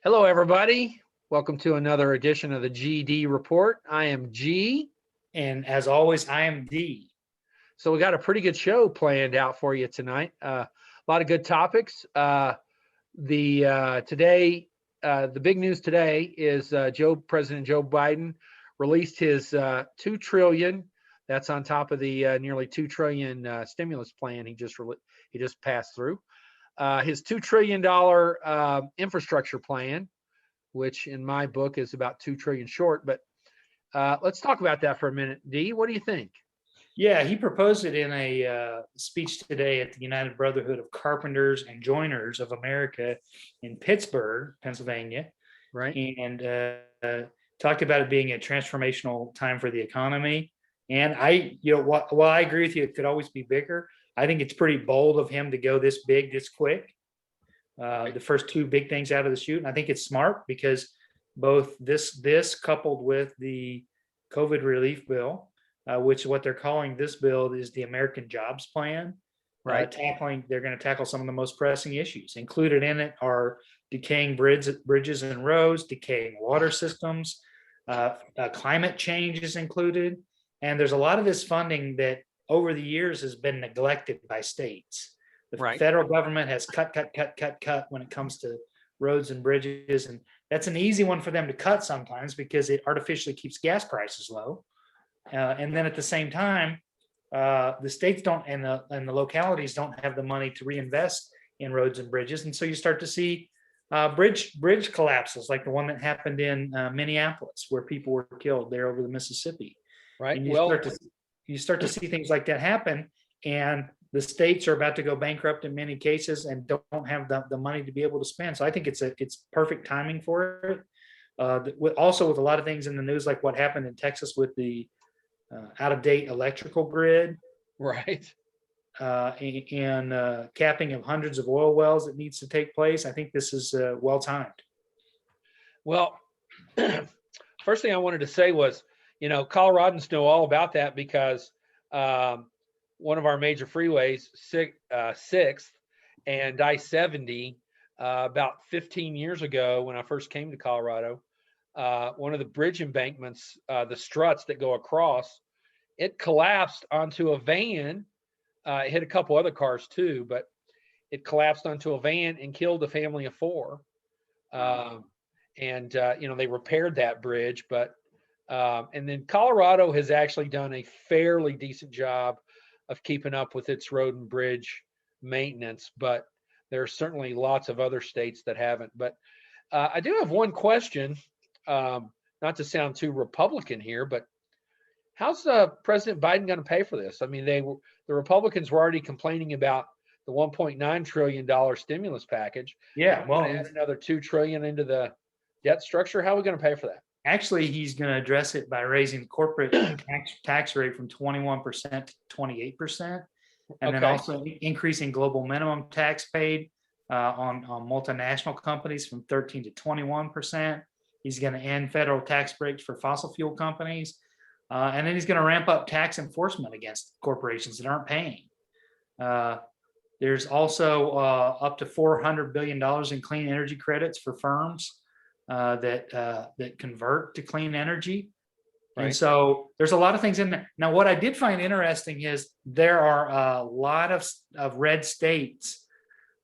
Hello, everybody. Welcome to another edition of the GD Report. I am G. And as always, I am D. So we got a pretty good show planned out for you tonight. A lot of good topics. The big news today is President Joe Biden released his $2 trillion. That's on top of the nearly $2 trillion stimulus plan he just passed through. His $2 trillion infrastructure plan, which in my book is about 2 trillion short. But let's talk about that for a minute. D, what do you think? Yeah, he proposed it in a speech today at the United Brotherhood of Carpenters and Joiners of America in Pittsburgh, Pennsylvania. Right. And talked about it being a transformational time for the economy. And while I agree with you, it could always be bigger. I think it's pretty bold of him to go this big, this quick. The first two big things out of the chute. And I think it's smart because both this coupled with the COVID relief bill, which what they're calling this bill is the American Jobs Plan. Right. They're going to tackle some of the most pressing issues. Included in it are decaying bridges and roads, decaying water systems, climate change is included. And there's a lot of this funding that over the years has been neglected by states. The federal government has cut when it comes to roads and bridges. And that's an easy one for them to cut sometimes because it artificially keeps gas prices low. And then at the same time, the states don't and the localities don't have the money to reinvest in roads and bridges. And so you start to see bridge collapses like the one that happened in Minneapolis where people were killed there over the Mississippi. Right. And you start to see things like that happen, and the states are about to go bankrupt in many cases and don't have the money to be able to spend. So I think it's perfect timing for it. Also with a lot of things in the news, like what happened in Texas with the out-of-date electrical grid, right, and capping of hundreds of oil wells that needs to take place. I think this is well timed. Well, first thing I wanted to say was, Coloradans know all about that because one of our major freeways, 6th and I-70, about 15 years ago when I first came to Colorado, one of the bridge embankments, the struts that go across, it collapsed onto a van. It hit a couple other cars too, but it collapsed onto a van and killed a family of 4. They repaired that bridge, but and then Colorado has actually done a fairly decent job of keeping up with its road and bridge maintenance, but there are certainly lots of other states that haven't. But I do have one question, not to sound too Republican here, but how's President Biden going to pay for this? I mean, the Republicans were already complaining about the $1.9 trillion stimulus package. Yeah, well, add another $2 trillion into the debt structure. How are we going to pay for that? Actually, he's going to address it by raising the corporate tax rate from 21% to 28%, and then also increasing global minimum tax paid on multinational companies from 13 to 21%. He's going to end federal tax breaks for fossil fuel companies, and then he's going to ramp up tax enforcement against corporations that aren't paying. There's also up to $400 billion in clean energy credits for firms that convert to clean energy. Right. And so there's a lot of things in there. Now, what I did find interesting is there are a lot of red states.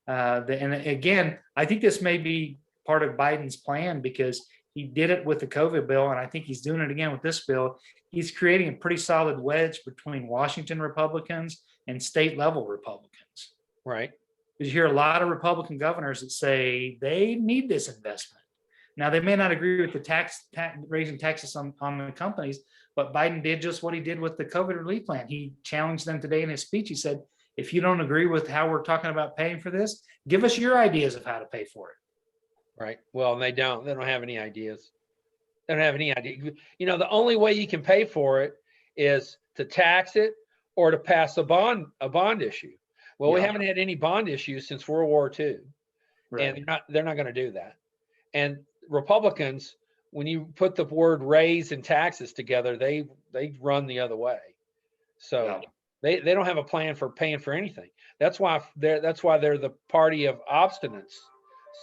And again, I think this may be part of Biden's plan because he did it with the COVID bill, and I think he's doing it again with this bill. He's creating a pretty solid wedge between Washington Republicans and state level Republicans. Right. Because you hear a lot of Republican governors that say they need this investment. Now, they may not agree with the raising taxes on the companies, but Biden did just what he did with the COVID relief plan. He challenged them today in his speech. He said, if you don't agree with how we're talking about paying for this, give us your ideas of how to pay for it. Right. Well, they don't have any ideas. They don't have any idea. The only way you can pay for it is to tax it or to pass a bond issue. Well, we haven't had any bond issues since World War II. Right. And they're not going to do that. And Republicans, when you put the word raise and taxes together, they run the other way. So they don't have a plan for paying for anything. That's why they're the party of obstinance.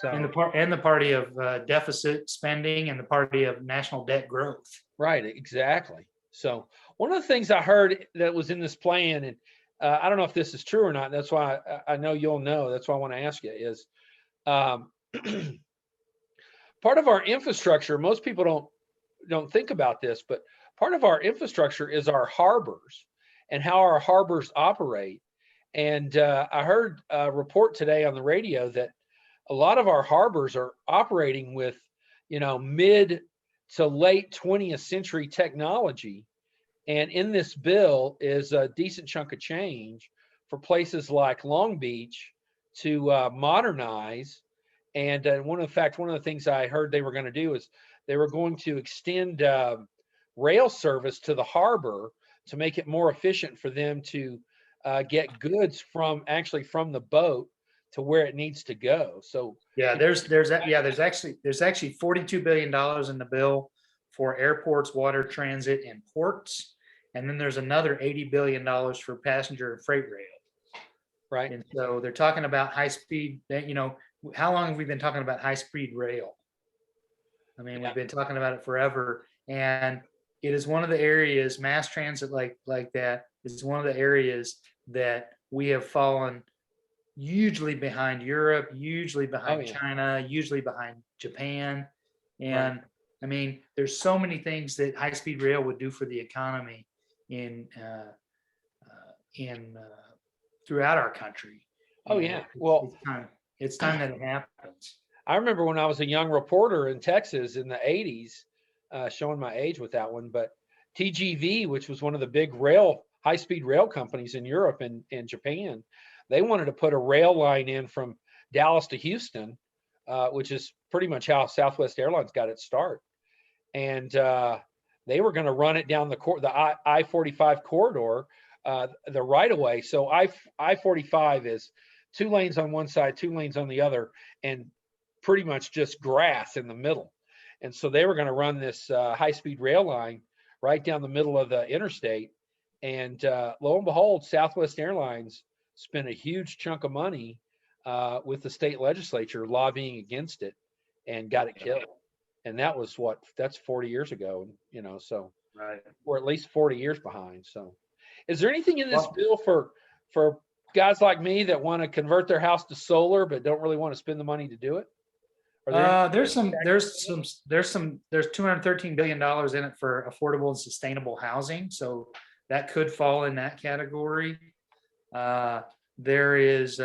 And So the party of deficit spending and the party of national debt growth. right, exactly. So one of the things I heard that was in this plan, and I don't know if this is true or not. That's why I know you'll know. That's why I want to ask you is um, part of our infrastructure. Most people don't think about this, but part of our infrastructure is our harbors and how our harbors operate. And I heard a report today on the radio that a lot of our harbors are operating with, mid to late 20th century technology. And in this bill is a decent chunk of change for places like Long Beach to modernize. And one of the things I heard they were going to do is they were going to extend rail service to the harbor to make it more efficient for them to get goods from the boat to where it needs to go. So Yeah, there's actually $42 billion in the bill for airports, water transit, and ports. And then there's another $80 billion for passenger and freight rail. right, And so they're talking about high speed, how long have we been talking about high speed rail? I mean, we've been talking about it forever. And it is one of the areas, mass transit like that is one of the areas that we have fallen hugely behind Europe, usually behind China, usually behind Japan. And right. I mean, there's so many things that high speed rail would do for the economy in throughout our country. Oh And yeah. Well, it's time that it happens. I remember when I was a young reporter in Texas in the 80s, showing my age with that one, but TGV, which was one of the big high-speed rail companies in Europe and Japan, they wanted to put a rail line in from Dallas to Houston, which is pretty much how Southwest Airlines got its start. And they were going to run it down the I-45 corridor, the right of way. So I-45 is 2 lanes on one side, 2 lanes on the other, and pretty much just grass in the middle. And so they were going to run this high-speed rail line right down the middle of the interstate. And lo and behold, Southwest Airlines spent a huge chunk of money with the state legislature lobbying against it and got it killed. And that's 40 years ago, so Right. we're at least 40 years behind. So is there anything in this Well, bill for guys like me that want to convert their house to solar but don't really want to spend the money to do it? there's $213 billion in it for affordable and sustainable housing. So that could fall in that category. There is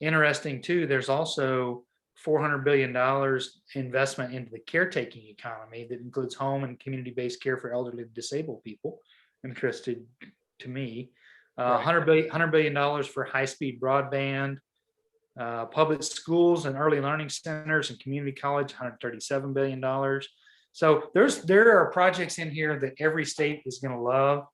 interesting too. There's also $400 billion investment into the caretaking economy that includes home and community-based care for elderly and disabled people. Interested to me. Right. $100 billion for high-speed broadband. Public schools and early learning centers and community college, $137 billion. So there are projects in here that every state is going to love.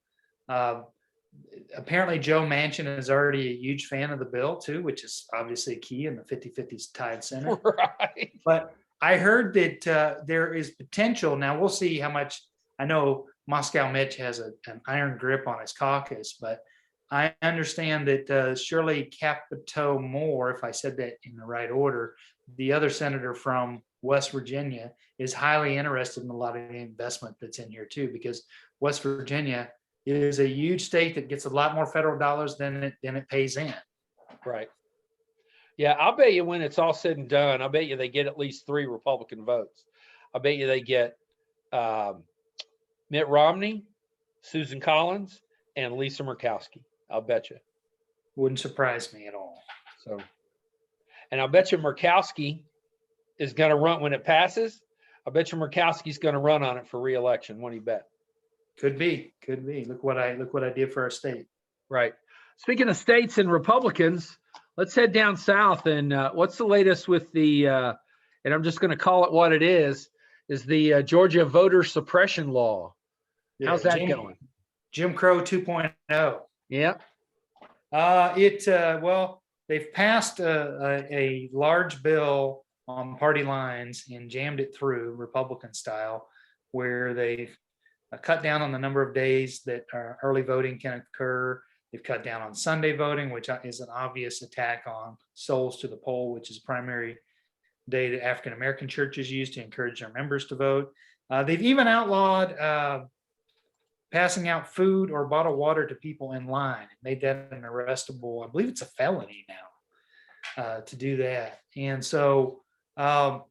Apparently Joe Manchin is already a huge fan of the bill too, which is obviously a key in the 50-50 tied Senate. Right. But I heard that there is potential. Now we'll see how much. I know Moscow Mitch has an iron grip on his caucus, but I understand that Shirley Capito Moore, if I said that in the right order, the other senator from West Virginia, is highly interested in a lot of the investment that's in here too, because West Virginia is a huge state that gets a lot more federal dollars than it pays in. Right. Yeah, I'll bet you when it's all said and done, I bet you they get at least 3 Republican votes. I bet you they get Mitt Romney, Susan Collins, and Lisa Murkowski. I'll bet you. Wouldn't surprise me at all. So, and I'll bet you Murkowski is going to run when it passes. I bet you Murkowski's going to run on it for re-election. What do you bet? Could be. Look what I did for our state. Right. Speaking of states and Republicans, let's head down south. And what's the latest with the? And I'm just going to call it what it is the Georgia voter suppression law. How's that going? Jim Crow 2.0. Yeah. Well, they've passed a large bill on party lines and jammed it through Republican style, where they've cut down on the number of days that early voting can occur. They've cut down on Sunday voting, which is an obvious attack on souls to the poll, which is primary day that African American churches use to encourage their members to vote. They've even outlawed passing out food or bottled water to people in line. Made that an arrestable, I believe it's a felony now to do that. And so obviously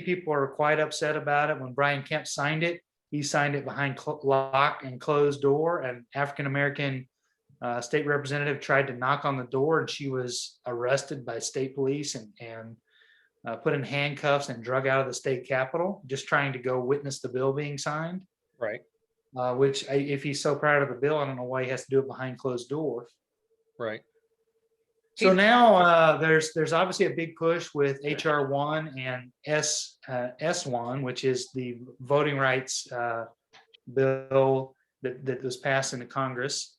people are quite upset about it. When Brian Kemp signed it, he signed it behind lock and closed door. An African American state representative tried to knock on the door, and she was arrested by state police and put in handcuffs and drug out of the state capitol, just trying to go witness the bill being signed. Right. Which, if he's so proud of the bill, I don't know why he has to do it behind closed doors. Right. So now there's obviously a big push with HR 1 and S1, which is the voting rights bill that was passed in the Congress.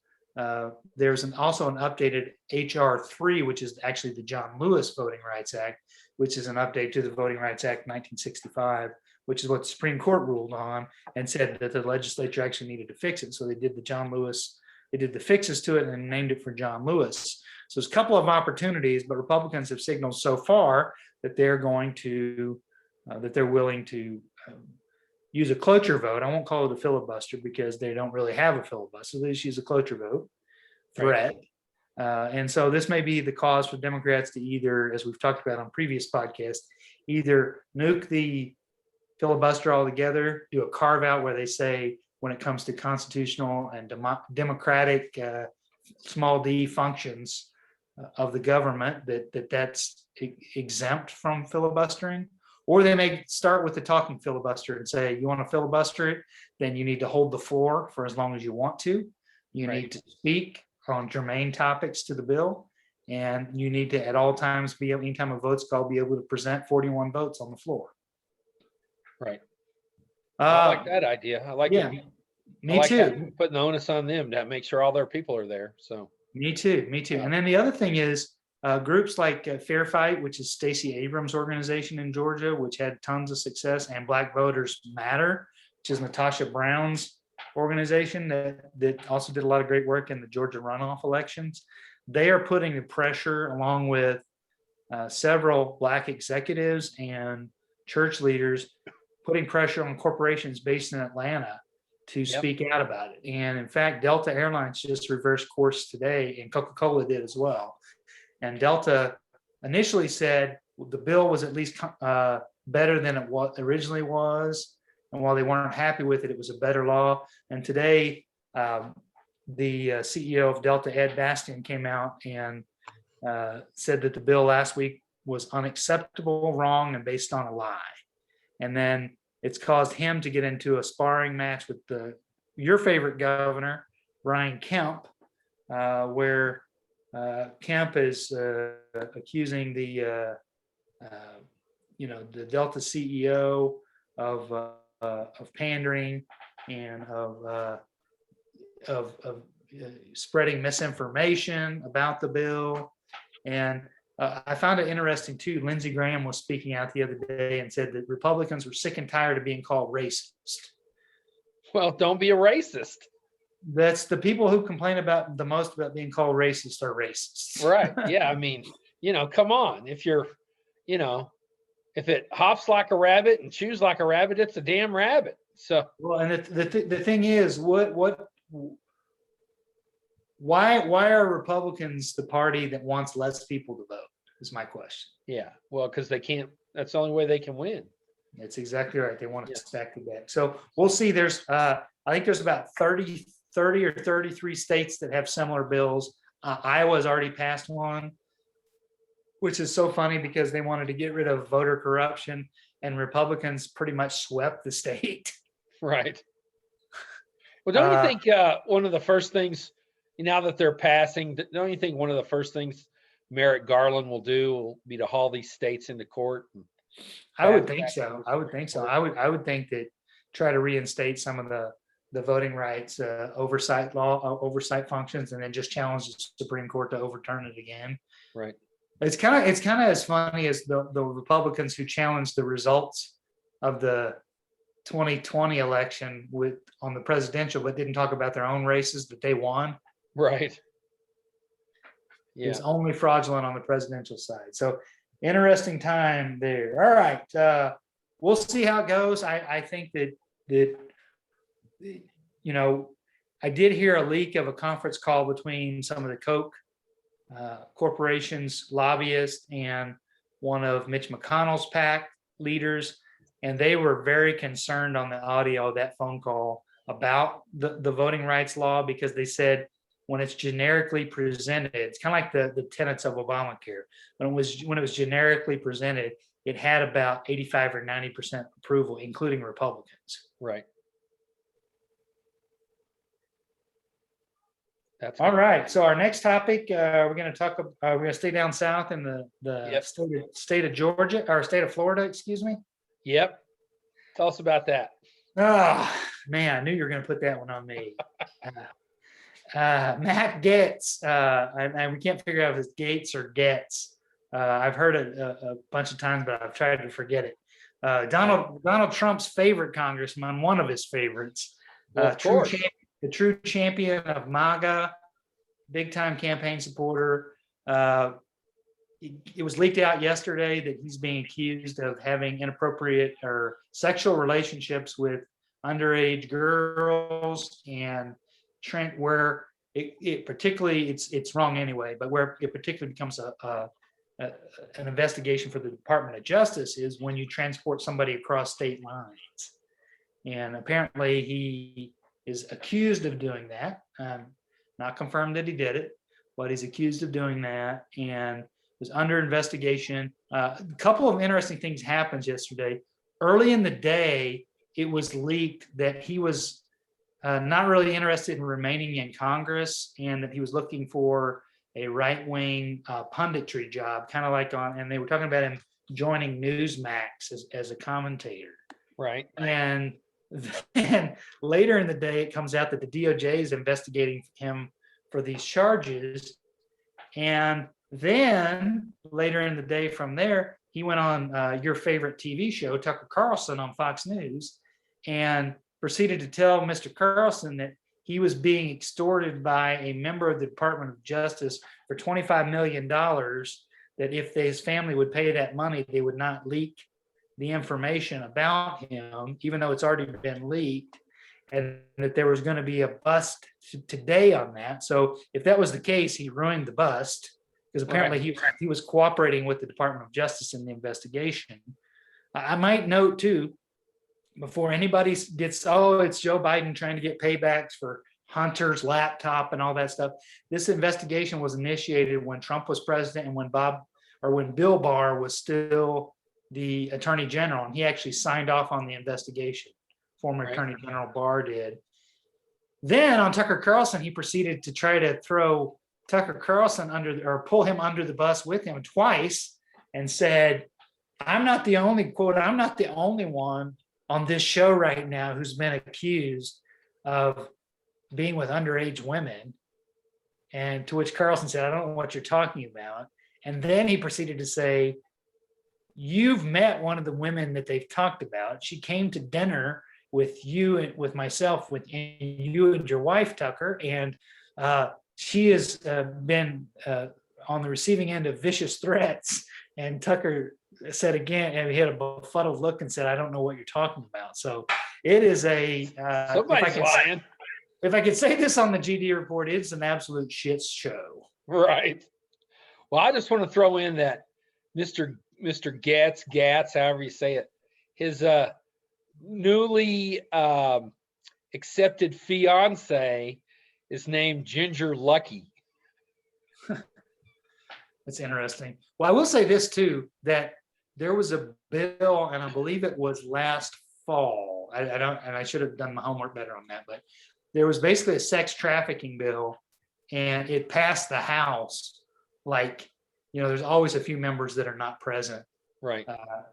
There's also an updated HR 3, which is actually the John Lewis Voting Rights Act, which is an update to the Voting Rights Act 1965, which is what the Supreme Court ruled on and said that the legislature actually needed to fix it. So they did the fixes to it and named it for John Lewis. So there's a couple of opportunities, but Republicans have signaled so far that they're willing to use a cloture vote. I won't call it a filibuster because they don't really have a filibuster. They just use a cloture vote threat. And so this may be the cause for Democrats to either, as we've talked about on previous podcasts, either nuke the filibuster altogether, do a carve out where they say when it comes to constitutional and democratic small d functions of the government that's exempt from filibustering. Or they may start with the talking filibuster and say, you want to filibuster it, then you need to hold the floor for as long as you want to. You need to speak on germane topics to the bill. And you need to, at all times, anytime a vote's called, be able to present 41 votes on the floor. Right. I like that idea. I like it. Me too. Putting the onus on them to make sure all their people are there. So. Me too. And then the other thing is, groups like Fair Fight, which is Stacey Abrams' organization in Georgia, which had tons of success, and Black Voters Matter, which is Natasha Brown's organization that also did a lot of great work in the Georgia runoff elections. They are putting the pressure, along with several Black executives and church leaders, putting pressure on corporations based in Atlanta to speak out about it. And in fact, Delta Airlines just reversed course today, and Coca-Cola did as well. And Delta initially said the bill was at least better than it originally was. And while they weren't happy with it, it was a better law. And today, the CEO of Delta, Ed Bastian, came out and said that the bill last week was unacceptable, wrong, and based on a lie. And then it's caused him to get into a sparring match with your favorite governor, Brian Kemp, where Kemp is accusing the Delta CEO of pandering and of spreading misinformation about the bill. And I found it interesting too. Lindsey Graham was speaking out the other day and said that Republicans were sick and tired of being called racist. Well, don't be a racist. That's the people who complain about the most about being called racist are racists. Right. Yeah. I mean, come on. If you're, if it hops like a rabbit and chews like a rabbit, it's a damn rabbit. So, well, and the thing is, why are Republicans the party that wants less people to vote? Is my question. Yeah. Well, because they can't. That's the only way they can win. That's exactly right. They want to stack the deck. So we'll see. There's, I think there's about 30 or 33 states that have similar bills. Iowa's already passed one, which is so funny because they wanted to get rid of voter corruption, and Republicans pretty much swept the state. Right. Well, don't you think one of the first things, now that they're passing, don't you think one of the first things Merrick Garland will do will be to haul these states into court? I would think so. I would think that try to reinstate some of the voting rights oversight functions, and then just challenge the Supreme Court to overturn it again. Right. It's kind of as funny as the Republicans who challenged the results of the 2020 election on the presidential, but didn't talk about their own races that they won. Right. Yeah. is only fraudulent on the presidential side. So interesting time there. All right. We'll see how it goes. I think that I did hear a leak of a conference call between some of the Koch corporation's lobbyists and one of Mitch McConnell's PAC leaders, and they were very concerned on the audio of that phone call about the voting rights law, because they said when it's generically presented, it's kind of like the tenets of Obamacare. When it was generically presented, it had about 85 or 90% approval, including Republicans. Right. That's All good. right. So our next topic, we're going to talk. We're going to stay down south in the Yep. state of Georgia, or state of Florida, excuse me. Yep. Tell us about that. Oh man, I knew you were going to put that one on me. Matt Gaetz, and we can't figure out if it's Gates or Getz. I've heard it a bunch of times, but I've tried to forget it. Donald Trump's favorite congressman, one of his favorites, Well, of course. the true champion of MAGA, big time campaign supporter. It was leaked out yesterday that he's being accused of having inappropriate or sexual relationships with underage girls, and Trent, where it particularly, it's wrong anyway, but where it particularly becomes an investigation for the Department of Justice is when you transport somebody across state lines. And apparently he is accused of doing that. Not confirmed that he did it, but he's accused of doing that and was under investigation. A couple of interesting things happened yesterday. Early in the day, it was leaked that he was not really interested in remaining in Congress, and that he was looking for a right-wing punditry job, kind of like and they were talking about him joining Newsmax as a commentator. Right. And then later in the day, it comes out that the DOJ is investigating him for these charges. And then later in the day from there, he went on your favorite TV show, Tucker Carlson, on Fox News, and proceeded to tell Mr. Carlson that he was being extorted by a member of the Department of Justice for $25 million, that if his family would pay that money, they would not leak the information about him, even though it's already been leaked, and that there was going to be a bust today on that. So if that was the case, he ruined the bust, because apparently he was cooperating with the Department of Justice in the investigation. I might note too, before anybody gets, it's Joe Biden trying to get paybacks for Hunter's laptop and all that stuff. This investigation was initiated when Trump was president and when Bill Barr was still the Attorney General, and he actually signed off on the investigation. Former Attorney General Barr did. Then on Tucker Carlson, he proceeded to try to throw Tucker Carlson pull him under the bus with him twice, and said, I'm not the only one on this show right now who's been accused of being with underage women. And to which Carlson said, I don't know what you're talking about. And then he proceeded to say, you've met one of the women that they've talked about. She came to dinner with you and with myself, with you and your wife, Tucker, and she has been on the receiving end of vicious threats. And Tucker said again, and he had a befuddled look and said, I don't know what you're talking about. So it is Somebody's lying. If I could say this on the GD report, it's an absolute shit show. Right. Well, I just want to throw in that Mr. Gatz, however you say it, his newly accepted fiance is named Ginger Lucky. That's interesting. Well, I will say this too, that there was a bill, and I believe it was last fall. I should have done my homework better on that, but there was basically a sex trafficking bill, and it passed the House. There's always a few members that are not present, right?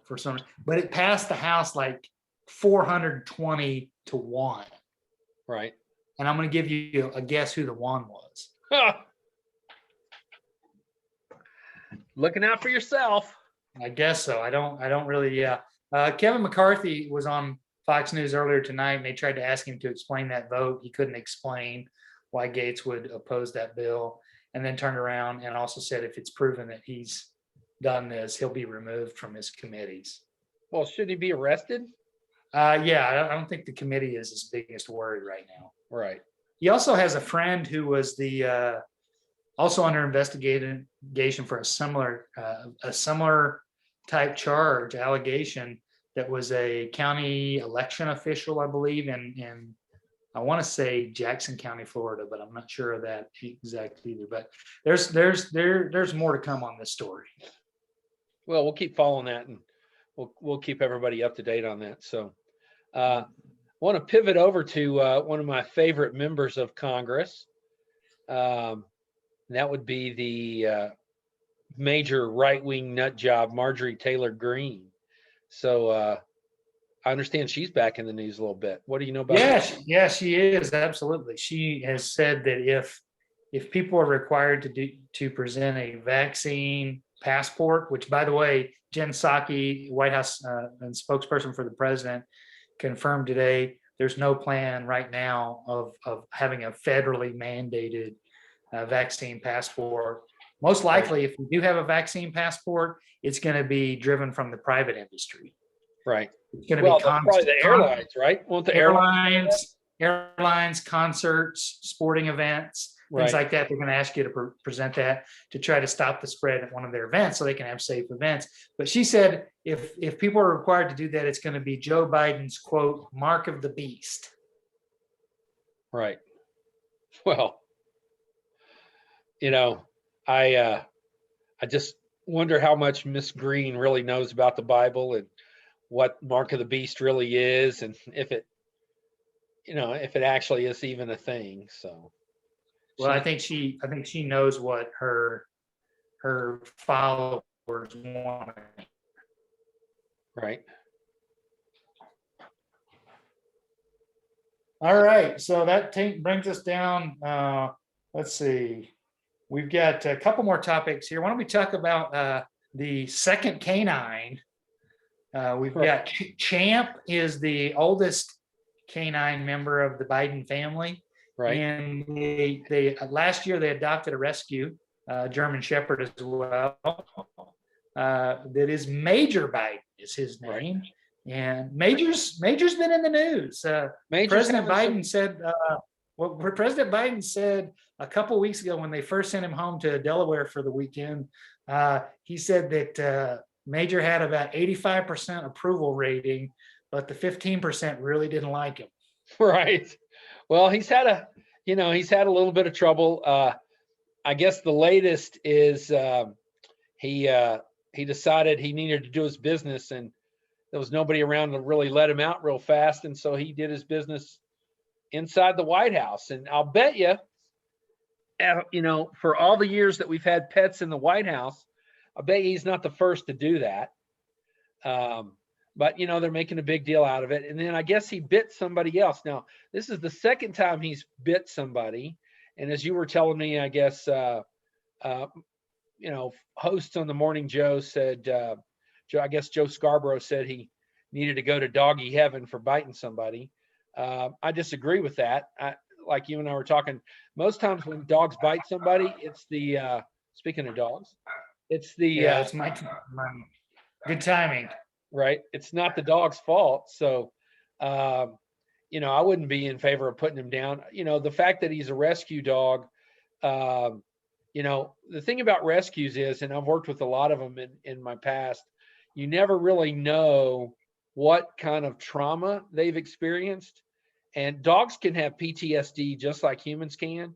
For some reason, but it passed the House 420 to 1. Right. And I'm going to give you a guess who the one was. Looking out for yourself. I guess so. I don't really. Yeah. Kevin McCarthy was on Fox News earlier tonight, and they tried to ask him to explain that vote. He couldn't explain why Gates would oppose that bill. and then turned around and also said if it's proven that he's done this, he'll be removed from his committees. Well, should he be arrested? Yeah, I don't think the committee is his biggest worry right now. Right. He also has a friend who was the also under investigation for a similar type charge allegation that was a county election official, I believe, in I want to say Jackson County, Florida, but I'm not sure of that exactly either. But there's more to come on this story. Well, we'll keep following that, and we'll keep everybody up to date on that. So, I want to pivot over to one of my favorite members of Congress. That would be the major right-wing nut job, Marjorie Taylor Greene. So I understand she's back in the news a little bit. What do you know about that? Yes, she is, absolutely. She has said that if people are required to present a vaccine passport, which, by the way, Jen Psaki, White House and spokesperson for the president, confirmed today there's no plan right now of having a federally mandated vaccine passport. Most likely, if we do have a vaccine passport, it's going to be driven from the private industry. Right. It's going to Well, be probably the airlines, right? Won't the airlines, concerts, sporting events, things like that. They're going to ask you to present that to try to stop the spread at one of their events so they can have safe events. But she said if people are required to do that, it's going to be Joe Biden's, quote, mark of the beast. Right. Well, I just wonder how much Miss Greene really knows about the Bible and what mark of the beast really is, and if it actually is even a thing. So, well, I think she knows what her followers want. Right. All right. So that brings us down. Let's see. We've got a couple more topics here. Why don't we talk about the second canine? We've got Champ is the oldest canine member of the Biden family. Right. And they last year they adopted a rescue German Shepherd as well. That is Major Biden is his name. Right. And Major's been in the news. President Biden said a couple of weeks ago when they first sent him home to Delaware for the weekend, he said that Major had about 85% approval rating, but the 15% really didn't like him. Right. Well, he's had a little bit of trouble. I guess the latest is he decided he needed to do his business, and there was nobody around to really let him out real fast, and so he did his business inside the White House. And I'll bet you, for all the years that we've had pets in the White House, I bet he's not the first to do that. But they're making a big deal out of it. And then I guess he bit somebody else. Now, this is the second time he's bit somebody. And as you were telling me, I guess, hosts on the Morning Joe said, I guess Joe Scarborough said he needed to go to doggy heaven for biting somebody. I disagree with that. Like you and I were talking, most times when dogs bite somebody, it's the, speaking of dogs, it's the, it's my good timing. Right. It's not the dog's fault. So, I wouldn't be in favor of putting him down. The fact that he's a rescue dog, the thing about rescues is, and I've worked with a lot of them in my past, you never really know what kind of trauma they've experienced. And dogs can have PTSD just like humans can.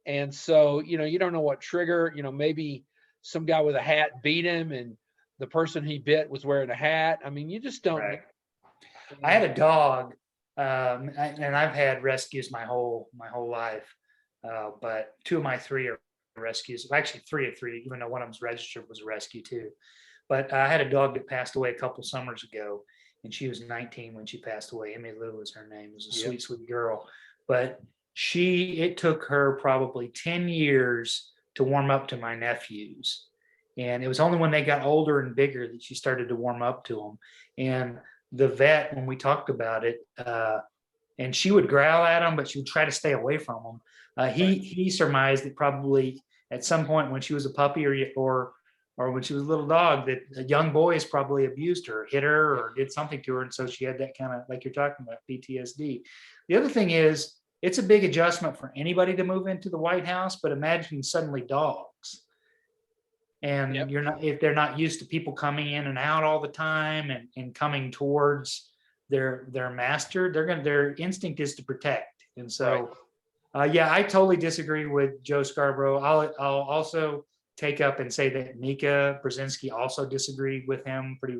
And so, you don't know what trigger, maybe some guy with a hat beat him and the person he bit was wearing a hat. I mean, you just don't. Right. I had a dog, and I've had rescues my whole life, but 2 of my 3 are rescues. Actually, 3 of 3, even though one of them's registered, was a rescue too. But I had a dog that passed away a couple summers ago, and she was 19 when she passed away. Emmy Lou was her name. It was a sweet, sweet girl. But it took her probably 10 years to warm up to my nephews. And it was only when they got older and bigger that she started to warm up to them. And the vet, when we talked about it, and she would growl at him, but she would try to stay away from him. He surmised that probably at some point when she was a puppy or when she was a little dog, that a young boys probably abused her, hit her, or did something to her. And so she had that kind of, like you're talking about, PTSD. The other thing is, it's a big adjustment for anybody to move into the White House, but imagine suddenly dogs. And Yep. if they're not used to people coming in and out all the time and coming towards their master, their instinct is to protect. And so, yeah, I totally disagree with Joe Scarborough. I'll also take up and say that Mika Brzezinski also disagreed with him pretty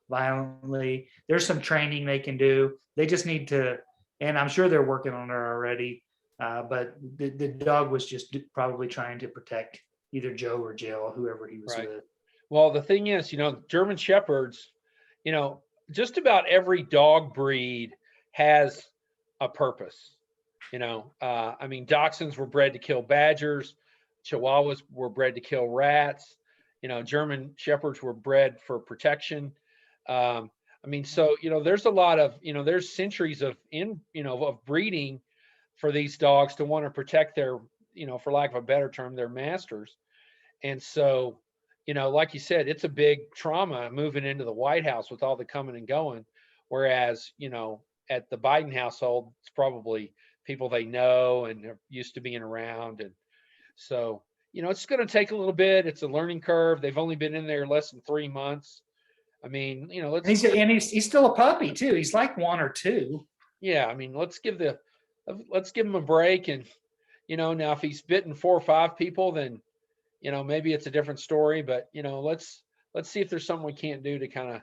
violently. There's some training they can do. They just need to, and I'm sure they're working on it already. But the dog was just probably trying to protect either Joe or Jill, whoever he was with. Well, the thing is, German Shepherds, just about every dog breed has a purpose. I mean, Dachshunds were bred to kill badgers. Chihuahuas were bred to kill rats. German Shepherds were bred for protection. I mean, so, there's a lot of, there's centuries of of breeding for these dogs to want to protect their, for lack of a better term, their masters. And so, like you said, it's a big trauma moving into the White House with all the coming and going. Whereas, at the Biden household, it's probably people they know and are used to being around. And so, it's going to take a little bit. It's a learning curve. They've only been in there less than 3 months. I mean, he's still a puppy too. He's like 1 or 2. Yeah. I mean, let's give him a break. And, now if he's bitten 4 or 5 people, then, maybe it's a different story, but, let's see if there's something we can't do to kind of.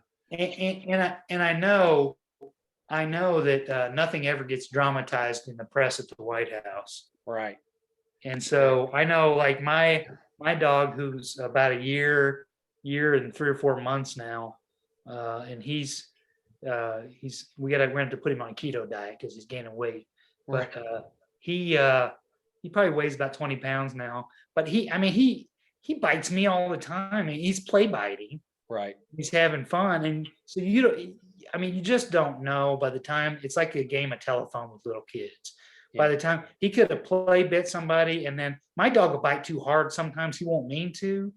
And I know that nothing ever gets dramatized in the press at the White House. Right. And so I know, like my dog, who's about a year and 3 or 4 months now, and we're going to have to put him on a keto diet because he's gaining weight. But he probably weighs about 20 pounds now. But he bites me all the time, and he's play biting. Right. He's having fun, and so you just don't know. By the time, it's like a game of telephone with little kids. By the time he could have play bit somebody, and then my dog will bite too hard. Sometimes he won't mean to,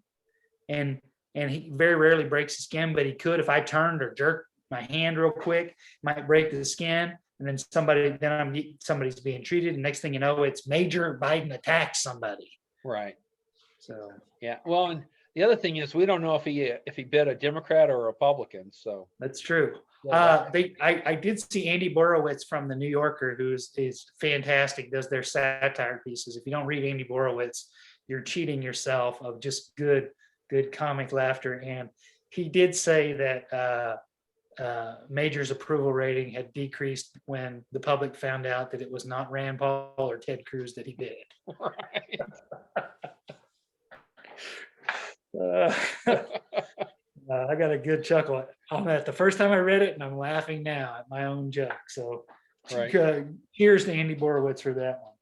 and he very rarely breaks the skin, but he could if I turned or jerked my hand real quick, might break the skin. And then somebody's being treated, and next thing you know, it's Major Biden attacks somebody. Right. So yeah. Well, and the other thing is, we don't know if he bit a Democrat or a Republican. So that's true. I did see Andy Borowitz from the New Yorker, who is fantastic, does their satire pieces. If you don't read Andy Borowitz, you're cheating yourself of just good comic laughter. And he did say that Major's approval rating had decreased when the public found out that it was not Rand Paul or Ted Cruz that he bit. Right. I got a good chuckle on that the first time I read it, and I'm laughing now at my own joke. So cheers to Andy Borowitz for that one.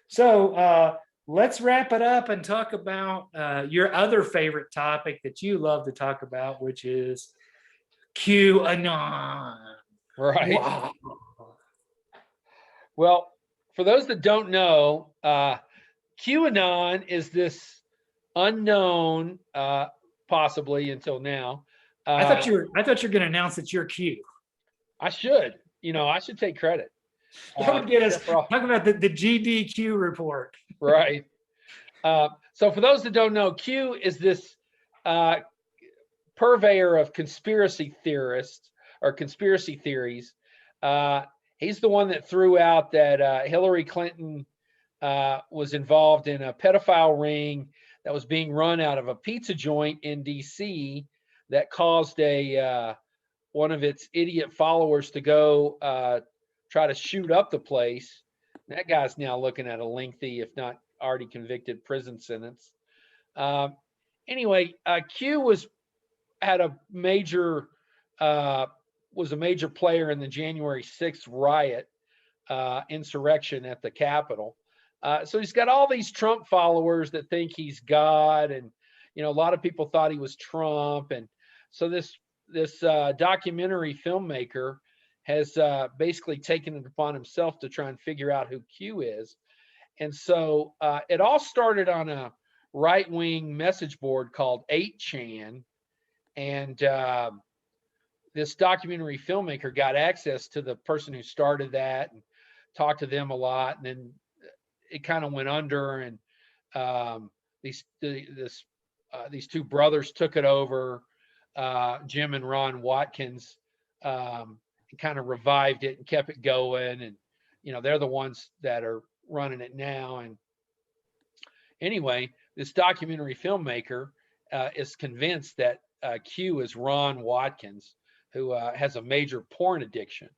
So let's wrap it up and talk about your other favorite topic that you love to talk about, which is QAnon. Right. Wow. Well, for those that don't know, QAnon is this unknown, possibly until now. I thought you were going to announce that you're Q. I should. I should take credit. That would get us talking about the GDQ report. Right. So for those that don't know, Q is this purveyor of conspiracy theorists or conspiracy theories. He's the one that threw out that Hillary Clinton was involved in a pedophile ring that was being run out of a pizza joint in DC that caused one of its idiot followers to go try to shoot up the place. That guy's now looking at a lengthy, if not already convicted, prison sentence. Anyway, Q was a major player in the January 6th riot, insurrection at the Capitol. So he's got all these Trump followers that think he's God, and a lot of people thought he was Trump, and so this documentary filmmaker has basically taken it upon himself to try and figure out who Q is. And so it all started on a right-wing message board called 8chan, and this documentary filmmaker got access to the person who started that and talked to them a lot, and then it kind of went under, and these two brothers took it over, Jim and Ron Watkins, and kind of revived it and kept it going, and they're the ones that are running it now. And anyway, this documentary filmmaker is convinced that Q is Ron Watkins, who has a major porn addiction.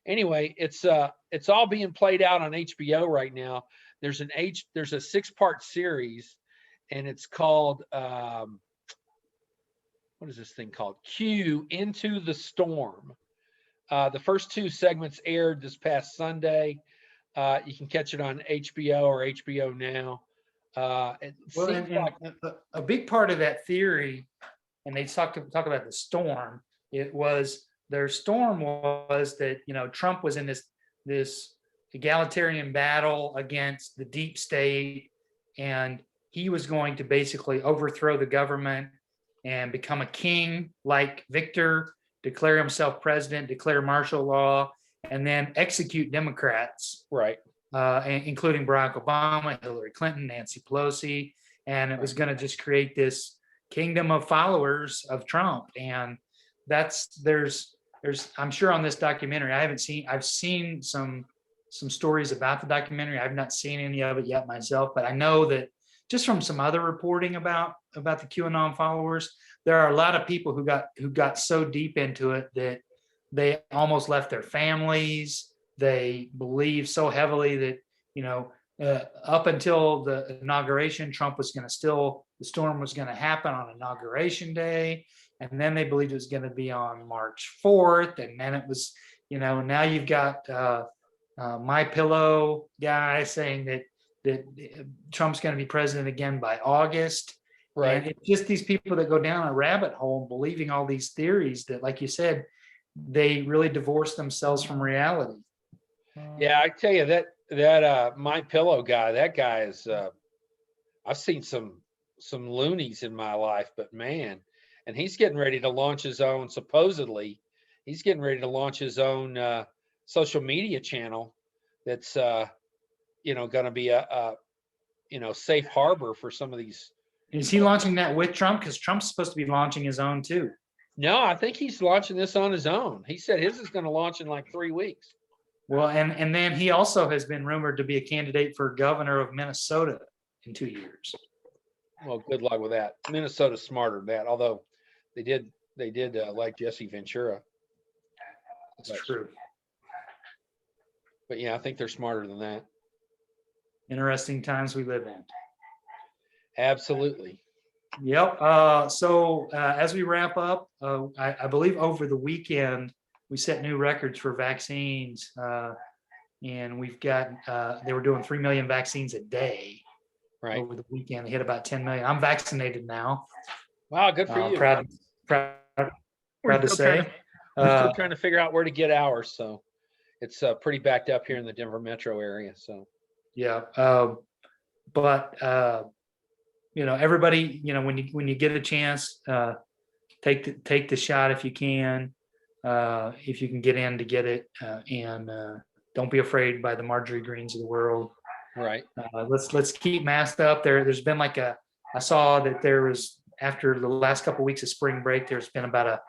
Anyway, it's all being played out on HBO right now. There's a 6-part series, and it's called what is this thing called? Q Into the Storm. The first 2 segments aired this past Sunday. You can catch it on HBO or HBO Now. A big part of that theory, and they talk about the storm. Their storm was that Trump was in this egalitarian battle against the deep state, and he was going to basically overthrow the government and become a king like Victor, declare himself president, declare martial law, and then execute Democrats, right? Including Barack Obama, Hillary Clinton, Nancy Pelosi, and it was going to just create this kingdom of followers of Trump. And there's I'm sure on this documentary, I've seen some stories about the documentary. I've not seen any of it yet myself, but I know that just from some other reporting about the QAnon followers, there are a lot of people who got so deep into it that they almost left their families. They believe so heavily that up until the inauguration, the storm was going to happen on Inauguration Day, and then they believed it was going to be on March 4th, and then it was, now you've got My Pillow guy saying that Trump's going to be president again by August. Right. And it's just these people that go down a rabbit hole believing all these theories that, like you said, they really divorce themselves from reality. Yeah, I tell you that My Pillow guy, that guy is I've seen some loonies in my life, but man, and he's getting ready to launch his own, supposedly he's getting ready to launch his own social media channel that's going to be a safe harbor for some of these. Is he launching that with Trump? Because Trump's supposed to be launching his own too. No, I think he's launching this on his own. He said his is going to launch in like 3 weeks. Well, and then he also has been rumored to be a candidate for governor of Minnesota in 2 years. Well, good luck with that. Minnesota's smarter than that, although they did like Jesse Ventura. That's true. But yeah, I think they're smarter than that. Interesting times we live in. Absolutely. Yep. So as we wrap up, I believe over the weekend we set new records for vaccines, and we've got they were doing 3 million vaccines a day. Right. Over the weekend. They hit about 10 million. I'm vaccinated now. Wow, good for you. Proud to say. We're still trying to figure out where to get ours, so it's pretty backed up here in the Denver metro area. So yeah, but everybody, when you get a chance, take the shot if you can get in to get it, and don't be afraid by the Marjorie Greenes of the world. Right. Let's keep masked up. There's been I saw that there was, after the last couple of weeks of spring break, there's been about a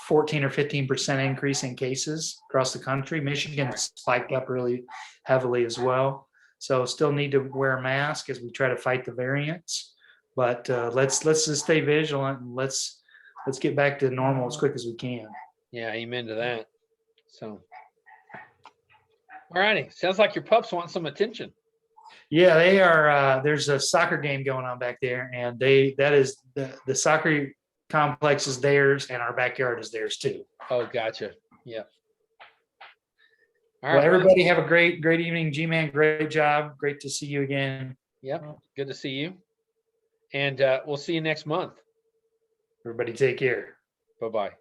14 or 15% increase in cases across the country. Michigan spiked up really heavily as well. So still need to wear a mask as we try to fight the variants. But let's just stay vigilant, and let's get back to normal as quick as we can. Yeah, amen to that. So, all righty. Sounds like your pups want some attention. Yeah, they are. There's a soccer game going on back there, and that is the soccer complex is theirs, and our backyard is theirs too. Oh, gotcha. Yeah. All right. Well, everybody have a great evening. G-Man, great job. Great to see you again. Yep. Good to see you. And we'll see you next month. Everybody take care. Bye-bye.